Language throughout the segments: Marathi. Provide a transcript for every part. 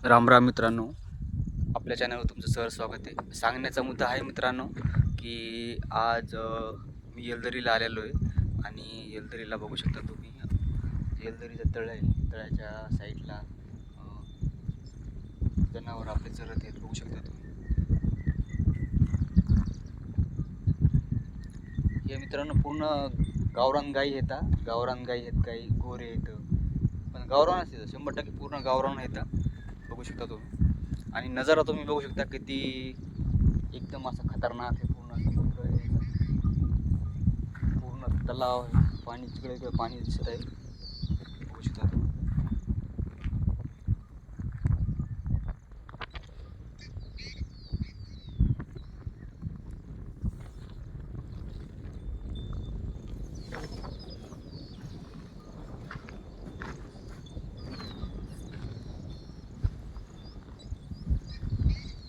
रामराम मित्रांनो, आपल्या चॅनलवर तुमचं सहर्ष स्वागत आहे. सांगण्याचा मुद्दा आहे मित्रांनो की आज मी येलदरीला आलेलो आहे आणि येलदरीला बघू शकता तुम्ही. येलदरीचं तळ आहे, तळ्याच्या साईडला जनावर आपले चरत आहेत, बघू शकता तुम्ही. हे मित्रांनो पूर्ण गावरान गाई येतात, गावरान गाई आहेत, काही गोरे आहेत, पण गावरानच येतं 100% पूर्ण गावरान येतं, बघू शकता तुम्ही. आणि नजारा तुम्ही बघू शकता किती एकदम असा खतरनाक आहे. पूर्ण समुद्र आहे, पूर्ण तलाव आहे, पाणी तिकडे पाणी दिसत आहे, बघू शकता तुम्ही.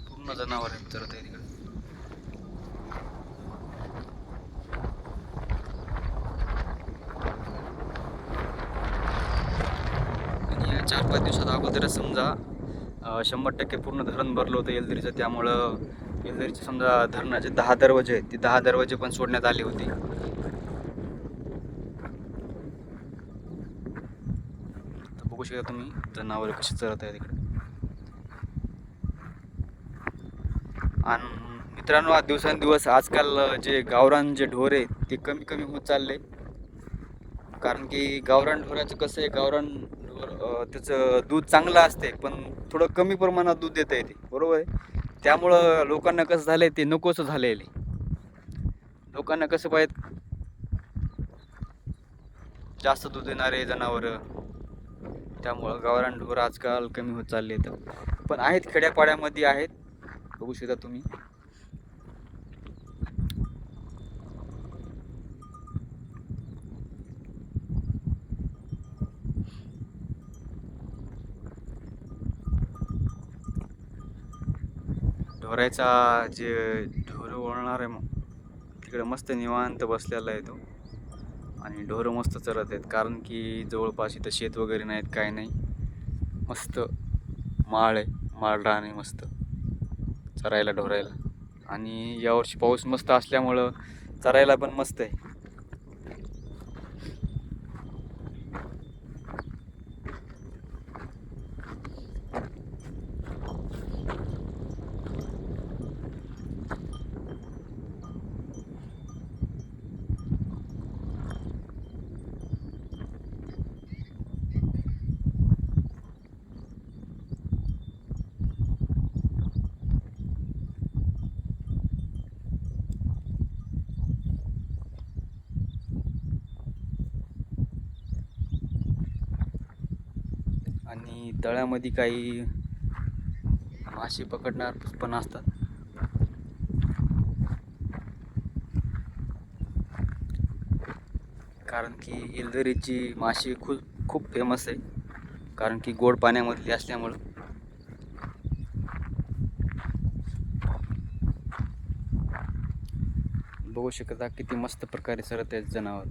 पूर्ण जनावर आहेत चरत आहे तिकडे. आणि या 4-5 दिवसात अगोदरच समजा 100% पूर्ण धरण भरलं होतं येलदरीचं. त्यामुळं येलदरीचे समजा धरणाचे 10 दरवाजे आहेत, ते 10 दरवाजे पण सोडण्यात आले होते. तर बघू शकता तुम्ही जनावर कशी चरत आहे तिकडे. आणि मित्रांनो, आज दिवसेंदिवस आजकाल जे गावरान जे ढोर आहे ते कमी कमी होत चालले. कारण की गावरान ढोराचं कसं आहे, गावरान ढोर त्याचं दूध चांगलं असते, पण थोडं कमी प्रमाणात दूध देतं आहे ते, बरोबर आहे. त्यामुळं लोकांना कसं झालं आहे, ते नकोसं झालं आहे. लोकांना कसं पाहिजे, जास्त दूध देणारे जनावरं. त्यामुळं गावरान ढोर आजकाल कमी होत चालले आहेत. पण आहेत, खेड्यापाड्यामध्ये आहेत, बघू शकता तुम्ही. ढोरायचा जे ढोर वळणार आहे, मग तिकडे मस्त निवांत बसलेला आहे तो. आणि ढोरं मस्त चरत आहेत, कारण की जवळपास इथं शेत वगैरे नाहीत, काय नाही. मस्त माळ आहे, माळ रान आहे मस्त चरायला ढोरायला. आणि यावर्षी पाऊस मस्त असल्यामुळं चरायला पण मस्त आहे. आणि तळ्यामध्ये काही मासे पकडणार पण असतात. कारण की येलदरीची माशी खूप खूप फेमस आहे, कारण की गोड पाण्यामधली असल्यामुळं. बघू शकता किती मस्त प्रकारे सरत आहेत जनावर.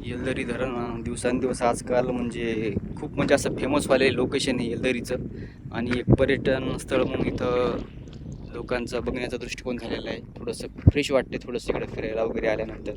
येलदरी धरण दिवसांदिवस आजकाल म्हणजे खूप म्हणजे असं फेमस वाले लोकेशन आहे येलदरीचं. आणि एक पर्यटन स्थळ म्हणून इथं लोकांचा बघण्याचा दृष्टिकोन झालेला आहे. थोडंसं फ्रेश वाटते, थोडंसं इकडे फिरायला वगैरे आल्यानंतर.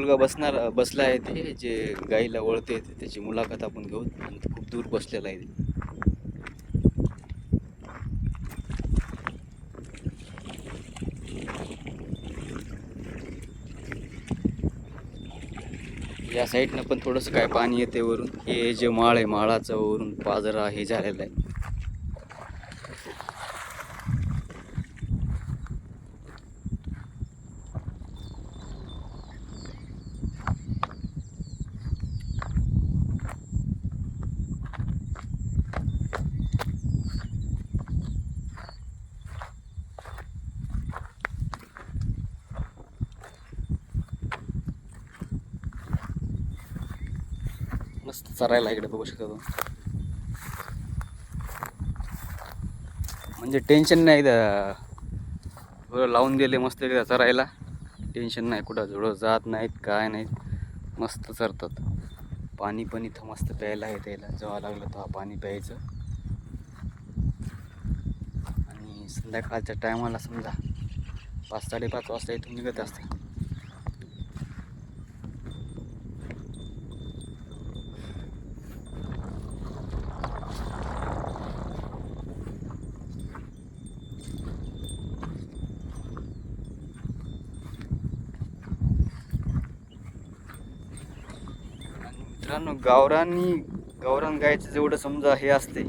मुलगा बसला आहे ते जे गाईला वळते त्याची मुलाखत आपण घेऊ. खूप दूर बसलेला आहे ते. या साईडनं पण थोडंसं काय पाणी येते वरून. हे जे माळ आहे माळाचं वरून पाजरा हे झालेलं आहे. मस्त चरायला इकडे बघू शकता तुम्ही. म्हणजे टेन्शन नाही थोडं लावून दिले मस्त एकदा चरायला. टेन्शन नाही, कुठं झोडं जात नाहीत काय नाहीत, मस्त चरतात. पाणी पण इथं मस्त प्यायला आहे. त्याला जेव्हा लागलं तेव्हा पाणी प्यायचं. आणि संध्याकाळच्या टायमाला समजा 5-5:30 वाजता इथून निघत असते. मित्रांनो, गावरान गायचं जेवढं समजा हे असते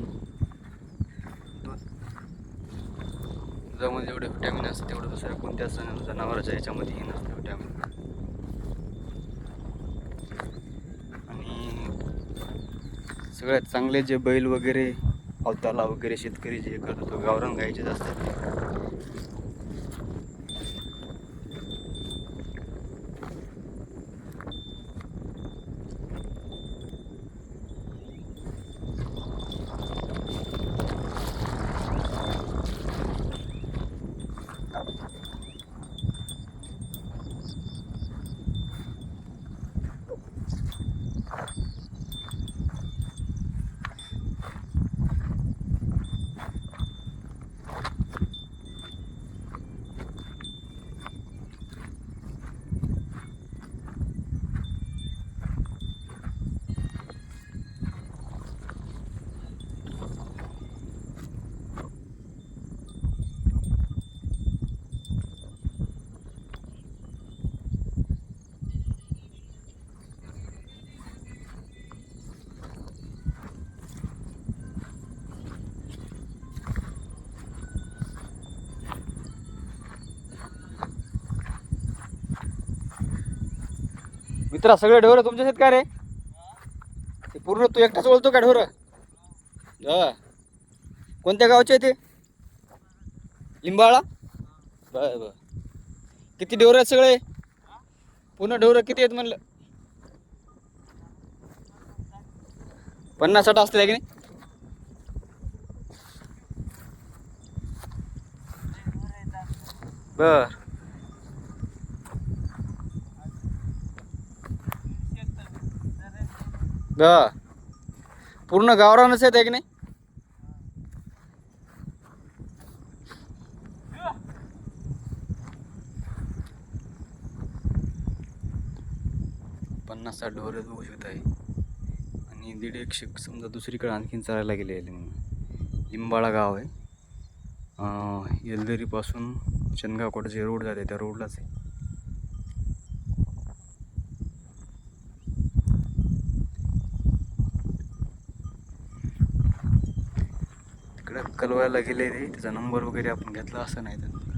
दुधामध्ये जेवढे व्हिटॅमिन असते तेवढं दुसऱ्या कोणत्याच जनावरांच्या ह्याच्यामध्ये हे नसतं व्हिटॅमिन. आणि सगळ्यात चांगले जे बैल वगैरे अवताला वगैरे शेतकरी जे करतो गावरान गायचेच असतात. मित्रा, सगळे ढोरं तुमच्या आहेत का रे? ते पूर्ण तू एकटाच बोलतो का ढोरं? हा. कोणत्या गावचे ते? लिंबाळा. बर बर. किती ढोरं आहेत सगळे? पूर्ण ढोरं किती आहेत म्हणलं? 50-60 असतील की नाही? बर. बर. पूर्ण गावरानच आहेत की नाही? पन्नास 60 ढोरं बघू शकत आहे. आणि 150 समजा दुसरीकडे आणखीन चरायला गेले. लिंबाळा गाव आहे. येलदरीपासून चंदगावकडे जे रोड जाते त्या रोडलाच आहे. तिकडे कलवायला गेले रे, त्याचा नंबर वगैरे आपण घेतला असं नाही तर